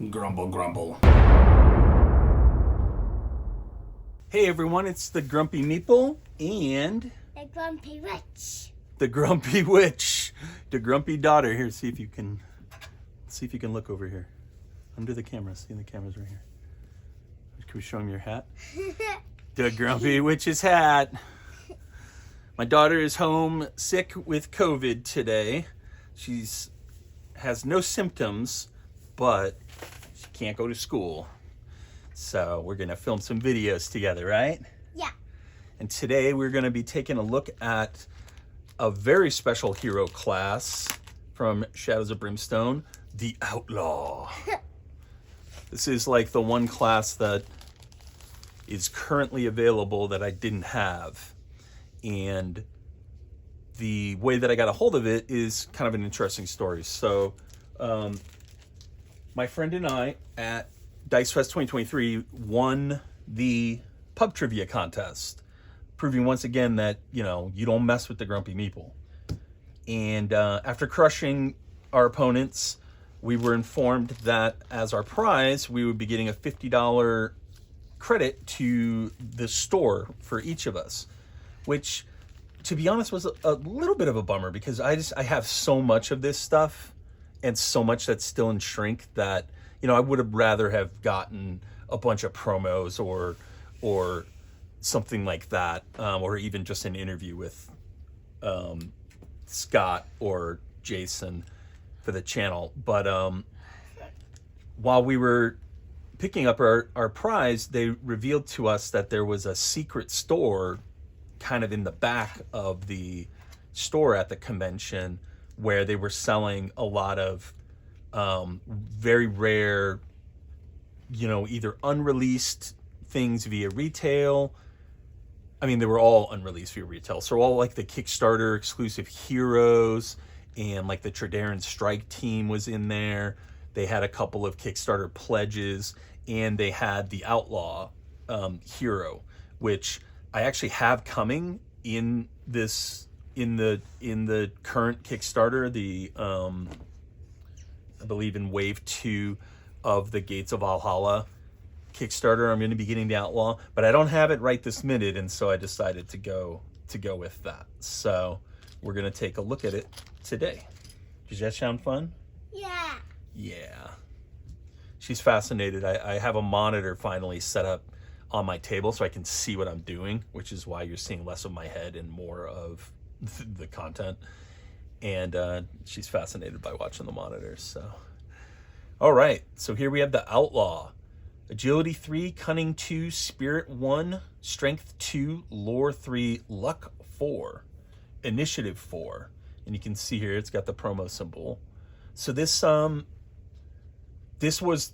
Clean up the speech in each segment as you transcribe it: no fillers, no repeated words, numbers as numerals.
Grumble, grumble. Hey everyone, it's the Grumpy Meeple and The Grumpy Witch. the Grumpy Witch, the Grumpy Daughter. Here, see if you can look over here, under the camera. See, the camera's right here. Can we show him your hat? The Grumpy Witch's hat. My daughter is home sick with COVID today. She's has no symptoms, but she can't go to school. So we're gonna film some videos together, right? Yeah. And today we're gonna be taking a look at a very special hero class from Shadows of Brimstone, the Outlaw. This is like the one class that is currently available that I didn't have. And the way that I got a hold of it is kind of an interesting story. So my friend and I at Dice Fest 2023 won the pub trivia contest, proving once again that, you don't mess with the Grumpy Meeple. And after crushing our opponents, we were informed that as our prize, we would be getting a $50 credit to the store for each of us, which, to be honest, was a little bit of a bummer because I have so much of this stuff and so much that's still in shrink that, I would have rather have gotten a bunch of promos or something like that, or even just an interview with Scott or Jason for the channel. But while we were picking up our prize, they revealed to us that there was a secret store kind of in the back of the store at the convention where they were selling a lot of very rare, either unreleased things via retail. I mean, they were all unreleased via retail. So all like the Kickstarter exclusive heroes and like the Tredaran Strike team was in there. They had a couple of Kickstarter pledges and they had the Outlaw hero, which I actually have coming in this in the current Kickstarter, the I believe in wave 2 of the Gates of Valhalla Kickstarter. I'm going to be getting the Outlaw, but I don't have it right this minute, and so I decided to go with that. So we're going to take a look at it today. Does that sound fun? Yeah. Yeah. She's fascinated. I have a monitor finally set up on my table so I can see what I'm doing, which is why you're seeing less of my head and more of the content. And she's fascinated by watching the monitors. So, all right. So here we have the Outlaw. Agility 3, Cunning 2, Spirit 1, Strength 2, Lore 3, Luck 4, Initiative 4. And you can see here it's got the promo symbol. So this was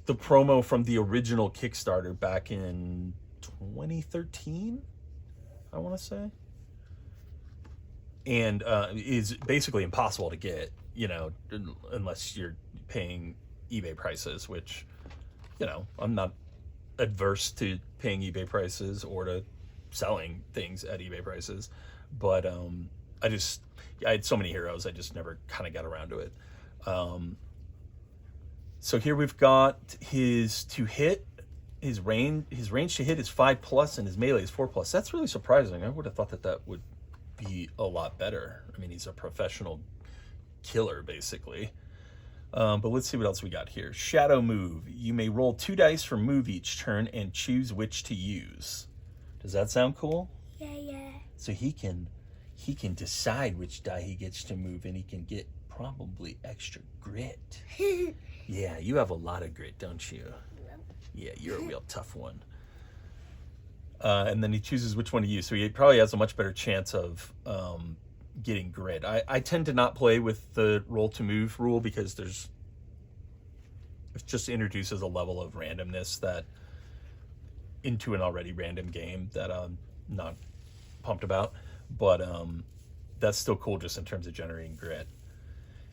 the promo from the original Kickstarter back in 2013, I want to say. And is basically impossible to get, unless you're paying eBay prices, which, I'm not adverse to paying eBay prices or to selling things at eBay prices. But I had so many heroes, I just never kind of got around to it. So here we've got his to hit. His range to hit is 5+, and his melee is 4+. That's really surprising. I would have thought that would be a lot better. I mean, he's a professional killer, basically. But let's see what else we got here. Shadow move. You may roll 2 dice for move each turn and choose which to use. Does that sound cool? Yeah. So he can decide which die he gets to move, and he can get probably extra grit. Yeah, you have a lot of grit, don't you? Yeah, you're a real tough one. And then he chooses which one to use. So he probably has a much better chance of getting grit. I tend to not play with the roll to move rule because it just introduces a level of randomness into an already random game that I'm not pumped about. But that's still cool just in terms of generating grit.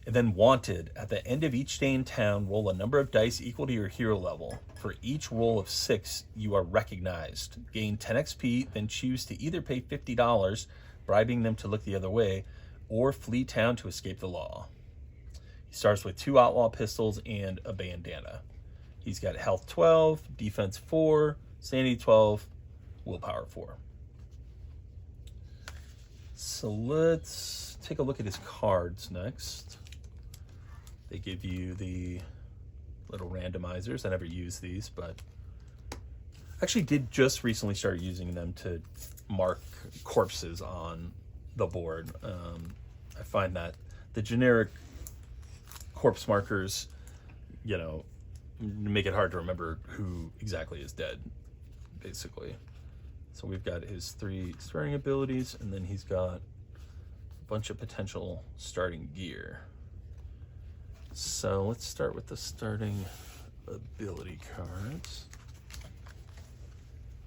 And then Wanted. At the end of each day in town, roll a number of dice equal to your hero level. For each roll of 6, you are recognized. Gain 10 XP, then choose to either pay $50, bribing them to look the other way, or flee town to escape the law. He starts with 2 outlaw pistols and a bandana. He's got health 12, defense 4, sanity 12, willpower 4. So let's take a look at his cards next. They give you the little randomizers. I never use these, but actually did just recently start using them to mark corpses on the board. I find that the generic corpse markers, you know, make it hard to remember who exactly is dead, basically. So we've got his 3 starting abilities, and then he's got a bunch of potential starting gear. So let's start with the starting ability cards.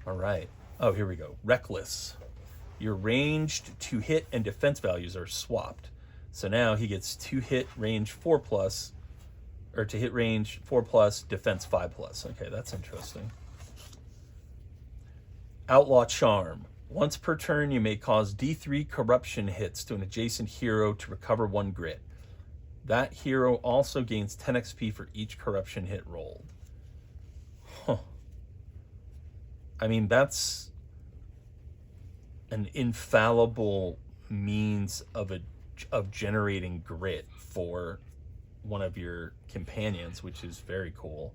All right. Oh, here we go. Reckless. Your ranged to hit and defense values are swapped. So now he gets to hit range 4+, or to hit range 4+, defense 5+. Okay, that's interesting. Outlaw Charm. Once per turn, you may cause D3 corruption hits to an adjacent hero to recover 1 grit. That hero also gains 10 XP for each corruption hit rolled. Huh. I mean, that's an infallible means of generating grit for one of your companions, which is very cool.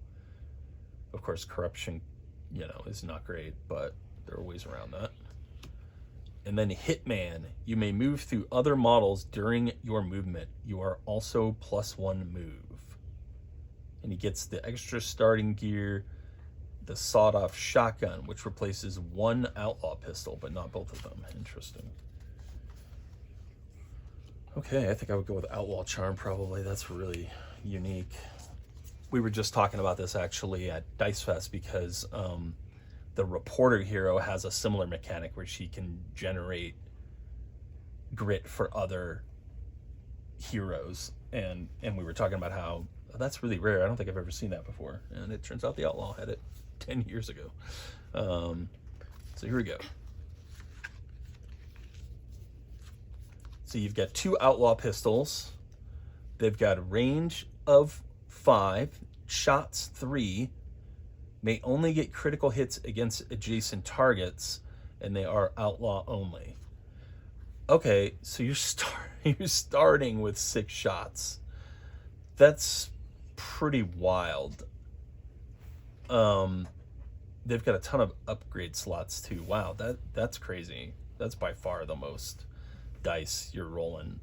Of course, corruption, you know, is not great, but there are ways around that. And then Hitman. You may move through other models during your movement. You are also +1 move. And he gets the extra starting gear, the sawed-off shotgun, which replaces 1 outlaw pistol, but not both of them. Interesting. Okay, I think I would go with Outlaw Charm probably. That's really unique. We were just talking about this actually at Dice Fest because the reporter hero has a similar mechanic where she can generate grit for other heroes, and we were talking about how that's really rare. I don't think I've ever seen that before, and it turns out the Outlaw had it 10 years ago. So here we go. So you've got 2 outlaw pistols. They've got a range of 5, shots 3, may only get critical hits against adjacent targets, and they are outlaw only. Okay, so you're starting with 6 shots. That's pretty wild. They've got a ton of upgrade slots too. Wow, that's crazy. That's by far the most dice you're rolling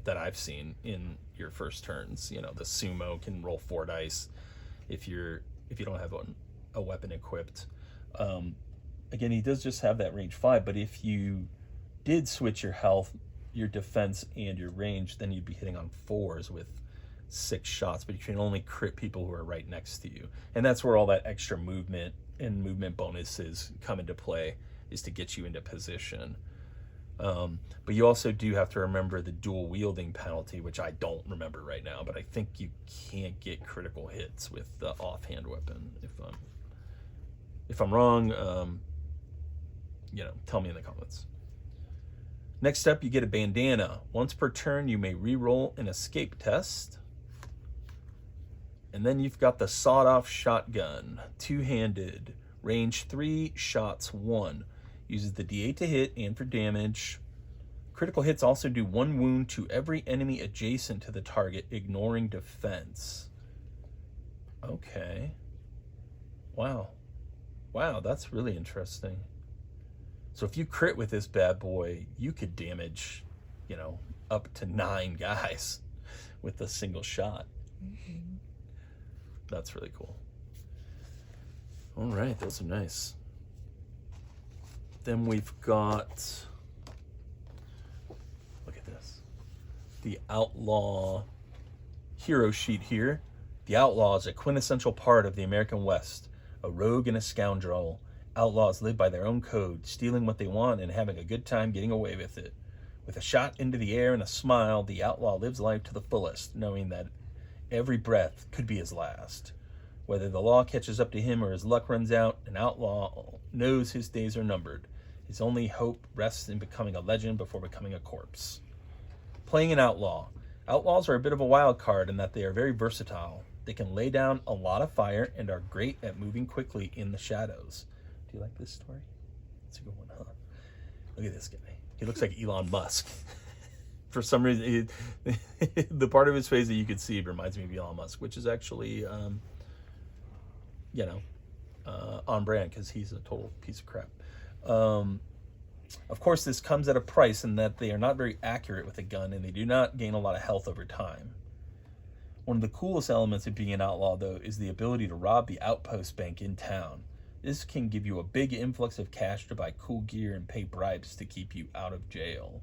that I've seen in your first turns. You know, the sumo can roll 4 dice if you don't have a weapon equipped. Again, he does just have that range 5, but if you did switch your health, your defense, and your range, then you'd be hitting on 4s with 6 shots, but you can only crit people who are right next to you. And that's where all that extra movement and movement bonuses come into play, is to get you into position. But you also do have to remember the dual wielding penalty, which I don't remember right now, but I think you can't get critical hits with the offhand weapon. If I'm wrong, you know, tell me in the comments. Next up, you get a bandana. Once per turn, you may re-roll an escape test. And then you've got the sawed-off shotgun, 2-handed, range 3, shots 1. Uses the D8 to hit and for damage. Critical hits also do 1 wound to every enemy adjacent to the target, ignoring defense. Okay. Wow. Wow, that's really interesting. So if you crit with this bad boy, you could damage, you know, up to 9 guys with a single shot. Mm-hmm. That's really cool. All right, those are nice. Then we've got, look at this, the Outlaw hero sheet here. The Outlaw is a quintessential part of the American West, a rogue and a scoundrel. Outlaws live by their own code, stealing what they want and having a good time getting away with it. With a shot into the air and a smile, the outlaw lives life to the fullest, knowing that every breath could be his last. Whether the law catches up to him or his luck runs out, an outlaw knows his days are numbered. His only hope rests in becoming a legend before becoming a corpse. Playing an outlaw. Outlaws are a bit of a wild card in that they are very versatile. They can lay down a lot of fire and are great at moving quickly in the shadows. Do you like this story? It's a good one, huh? Look at this guy. He looks like Elon Musk. For some reason, the part of his face that you could see reminds me of Elon Musk, which is actually, on brand because he's a total piece of crap. Of course, this comes at a price in that they are not very accurate with a gun and they do not gain a lot of health over time. One of the coolest elements of being an outlaw, though, is the ability to rob the outpost bank in town. This can give you a big influx of cash to buy cool gear and pay bribes to keep you out of jail.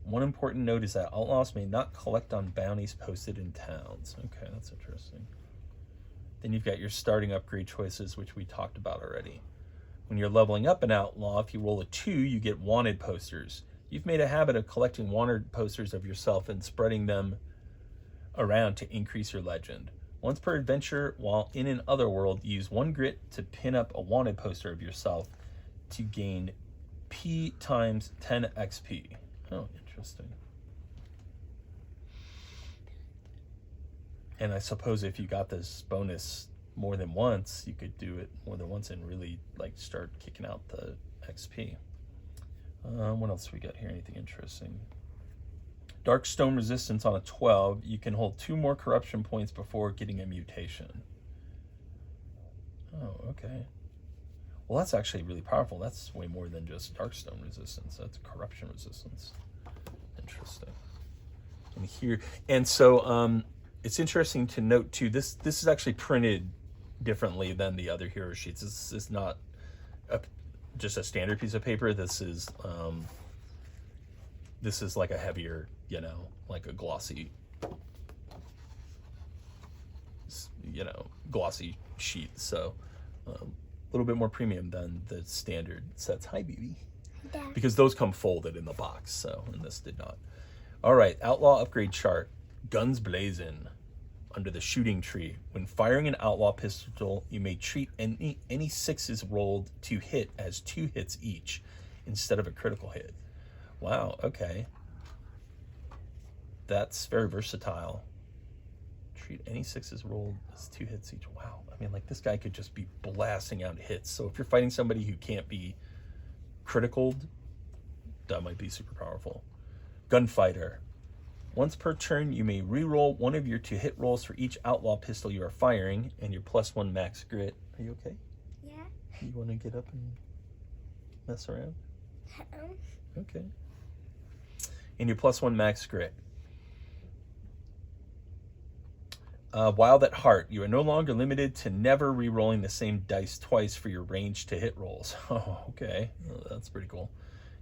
One important note is that outlaws may not collect on bounties posted in towns. Okay, that's interesting. Then you've got your starting upgrade choices, which we talked about already. When you're leveling up an outlaw, if you roll a 2, you get wanted posters. You've made a habit of collecting wanted posters of yourself and spreading them around to increase your legend. Once per adventure, while in an otherworld, use 1 grit to pin up a wanted poster of yourself to gain P times 10 XP. Oh, interesting. And I suppose if you got this bonus more than once, you could do it more than once and really like start kicking out the XP. What else we got here? Anything interesting? Dark Stone resistance on a 12. You can hold 2 more corruption points before getting a mutation. Oh, okay. Well, that's actually really powerful. That's way more than just Dark Stone resistance. That's corruption resistance. Interesting. And here, and so it's interesting to note too. This is actually printed differently than the other hero sheets. This is not just a standard piece of paper. This is like a heavier, like a glossy, glossy sheet. So a little bit more premium than the standard sets. Hi, baby. Dad. Because those come folded in the box. So, and this did not. All right, outlaw upgrade chart. Guns blazing. Under the shooting tree. When firing an outlaw pistol, you may treat any 6s rolled to hit as 2 hits each instead of a critical hit. Wow, okay. That's very versatile. Treat any 6s rolled as 2 hits each. Wow. I mean, like, this guy could just be blasting out hits. So if you're fighting somebody who can't be criticaled, that might be super powerful. Gunfighter. Once per turn, you may re-roll one of your 2 hit rolls for each outlaw pistol you are firing, and your +1 max grit. Are you okay? Yeah. You want to get up and mess around? Okay. And your +1 max grit. Wild at heart. You are no longer limited to never re-rolling the same dice twice for your range to hit rolls. Oh, okay. Oh, that's pretty cool.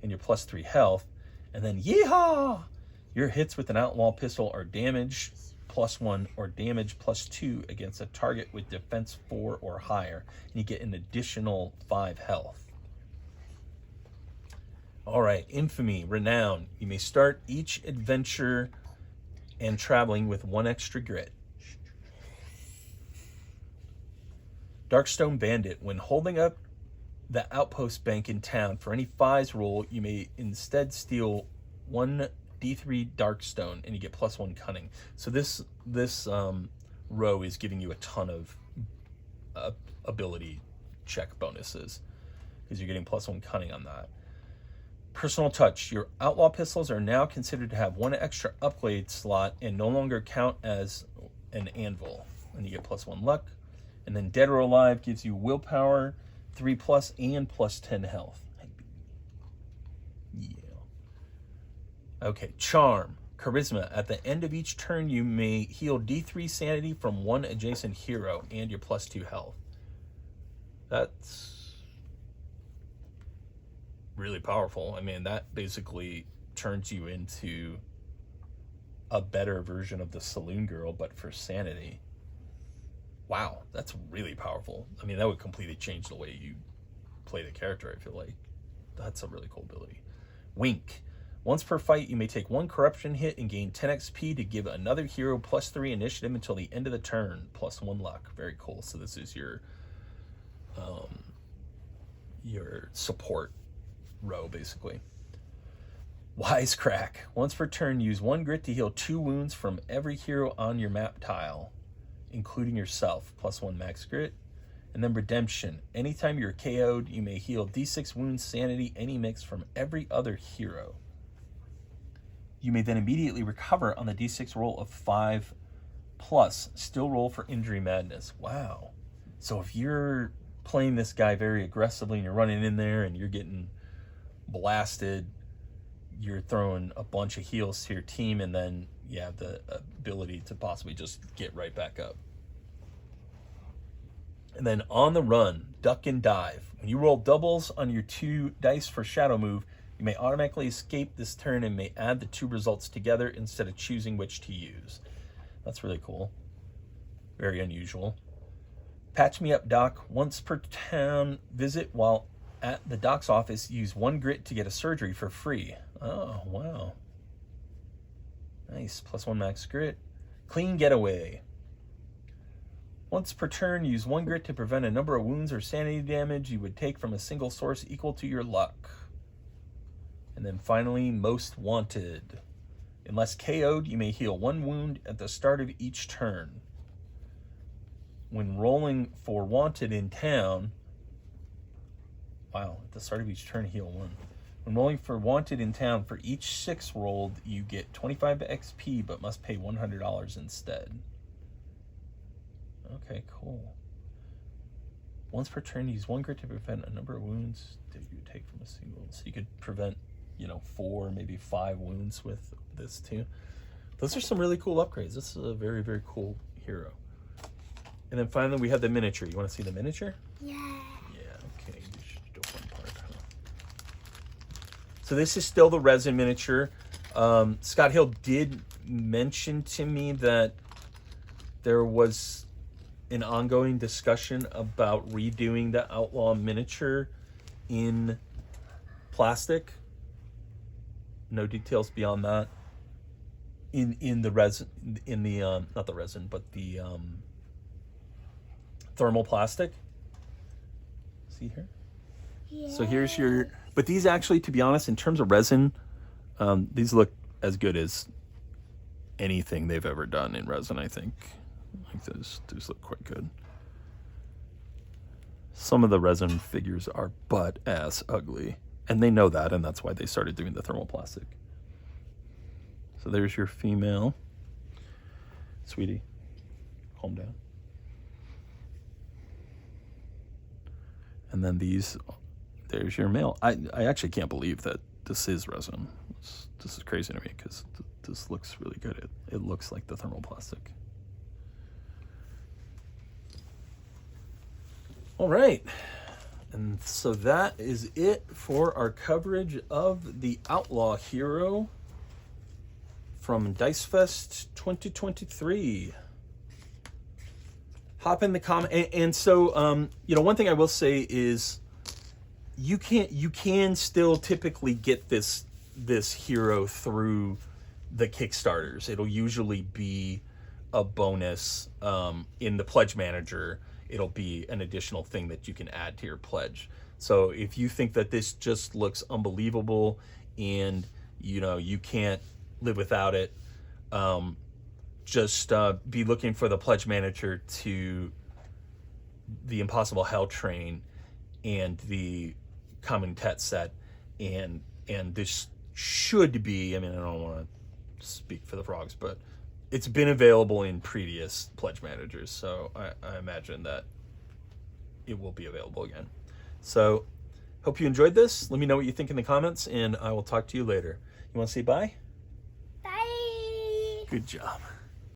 And your +3 health. And then, yeehaw! Your hits with an outlaw pistol are damage +1 or damage +2 against a target with defense 4 or higher. And you get an additional 5 health. All right, infamy, renown. You may start each adventure and traveling with 1 extra grit. Darkstone Bandit. When holding up the outpost bank in town for any 5s roll, you may instead steal 1 D3 Darkstone and you get +1 cunning. So this row is giving you a ton of ability check bonuses because you're getting +1 cunning on that. Personal touch. Your outlaw pistols are now considered to have 1 extra upgrade slot and no longer count as an anvil. And you get +1 luck. And then Dead or Alive gives you willpower 3+ and +10 health. Yeah. Okay, charm, charisma. At the end of each turn, you may heal D3 sanity from 1 adjacent hero and your +2 health. That's really powerful. I mean, that basically turns you into a better version of the Saloon Girl, but for sanity. Wow, that's really powerful. I mean, that would completely change the way you play the character, I feel like. That's a really cool ability. Wink. Once per fight, you may take 1 corruption hit and gain 10 XP to give another hero +3 initiative until the end of the turn, +1 luck. Very cool. So this is your support row, basically. Wisecrack. Once per turn, use 1 grit to heal 2 wounds from every hero on your map tile, including yourself, +1 max grit. And then Redemption. Anytime you're KO'd, you may heal D6 wounds, sanity, any mix from every other hero. You may then immediately recover on the D6 roll of 5 plus. Still roll for injury madness. Wow. So if you're playing this guy very aggressively and you're running in there and you're getting blasted, you're throwing a bunch of heals to your team, and then you have the ability to possibly just get right back up. And then On the Run, Duck and Dive. When you roll doubles on your 2 dice for Shadow move, you may automatically escape this turn and may add the 2 results together instead of choosing which to use. That's really cool. Very unusual. Patch Me Up Doc. Once per town visit while at the doc's office, use 1 grit to get a surgery for free. Oh, wow. Nice. +1 max grit. Clean Getaway. Once per turn, use 1 grit to prevent a number of wounds or sanity damage you would take from a single source equal to your luck. And then finally, Most Wanted. Unless KO'd, you may heal 1 wound at the start of each turn. When rolling for Wanted in town, wow, at the start of each turn, heal 1. When rolling for Wanted in town, for each 6 rolled, you get 25 XP, but must pay $100 instead. Okay, cool. Once per turn, use 1 grit to prevent a number of wounds that you would take from a single. So you could prevent, 4, maybe 5 wounds with this too. Those are some really cool upgrades. This is a very, very cool hero. And then finally, we have the miniature. You want to see the miniature? Yeah. Yeah, okay. You should do one part, huh? So this is still the resin miniature. Scott Hill did mention to me that there was an ongoing discussion about redoing the Outlaw miniature in plastic. No details beyond that. In the resin, not the resin, but the thermal plastic. See here? Yeah. So here's your, but these actually, to be honest, in terms of resin, these look as good as anything they've ever done in resin, I think. Like those look quite good. Some of the resin figures are butt ass ugly, and they know that, and that's why they started doing the thermal plastic. So there's your female. Sweetie, calm down. And then there's your male. I actually can't believe that this is resin. This is crazy to me because this looks really good. It looks like the thermal plastic. All right. And so that is it for our coverage of the Outlaw hero from Dice Fest 2023. Hop in the comment, and so one thing I will say is you can still typically get this hero through the Kickstarters. It'll usually be a bonus in the pledge manager. It'll be an additional thing that you can add to your pledge. So if you think that this just looks unbelievable and you can't live without it, just be looking for the pledge manager to the Impossible Hell Train and the Common Tet set, and this should be, I don't want to speak for the frogs, but it's been available in previous pledge managers, so I imagine that it will be available again. So hope you enjoyed this. Let me know what you think in the comments, and I will talk to you later. You want to say bye? Bye. Good job.